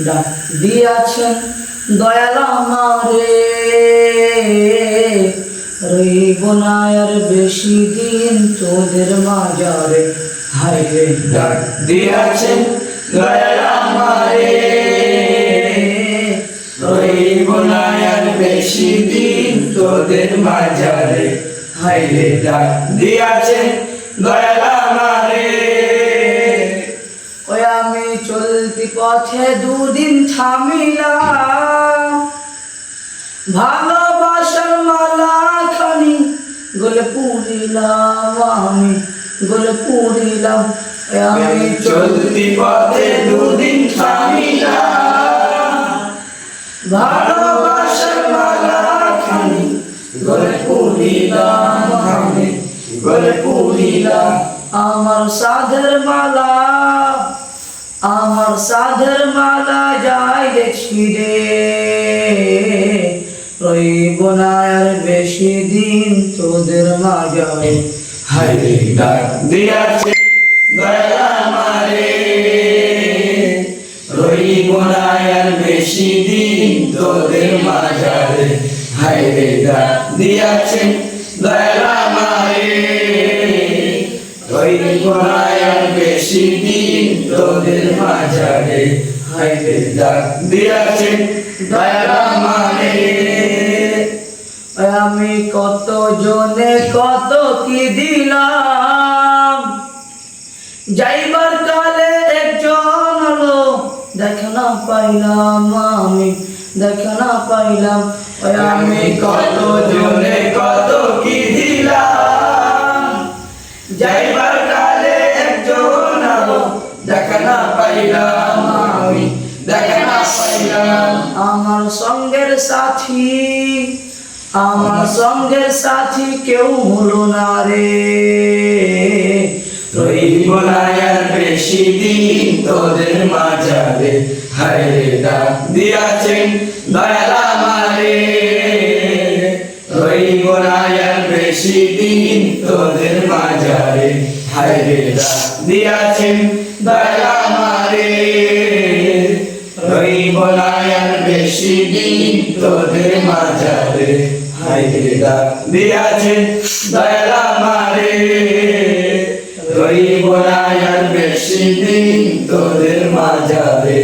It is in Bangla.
ডাক দিয়াছেন দয়াল আমারে, রইব না আর বেশি দিন তোদের মাঝারে। হায়রে ডাক দিয়াছেন দয়াল আমারে, রইব না আর বেশি দিন তোদের মাঝারে। হায়রে ডাক দিয়াছেন দয়াল আমারে। ওই আমি চলতি পথে দুদিন থামিলাম, ভালোবাসার মালা খানি গলে পুরিলাম, আমি গলে পুরিলাম। আমি চলতি পথে দুদিন থামিলাম, ভালোবাসার মালা খানি গলে পুরিলাম, আমি গলে পুরিলাম। আমার সাধের মালা, আমার সাধের মালা যাই দেখছি রে, রইব না আর বেশি দিন তোদের মাঝারে। হায়রে ডাক দিয়াছেন দয়াল আমারে, রইব না আর বেশি দিন তোদের মাঝারে। হায়রে ডাক দিয়াছেন দয়াল আমারে, রইব না আর বেশি দিন তোদের মাঝারে। হায়রে ডাক দিয়াছেন দয়াল আমারে। আমি কত জনে কত কি দিলাম, যাইবার কালে একজন হলো দেখা না পাইলাম, আমি দেখা না পাইলাম। আমি কত জনে কত কি দিলাম, যাইবার কালে একজন আলো দেখা না পাইলাম, আমি দেখা না পাইলাম। আমার সঙ্গের সাথী, আমার সঙ্গের সাথী কেউ হলো না রে, রইব না আর বেশি দিন তোদের মাঝারে। হায়রে ডাক দিয়াছেন দয়াল আমারে, রইব না আর বেশি দিন তোদের মাঝারে। হায়রে ডাক দিয়াছেন দয়াল আমারে, রইব না আর বেশি দিন তোদের মাঝারে। হায়রে ডাক দিয়াছেন দয়াল আমারে, রইব না আর বেশি দিন তোদের মাঝারে।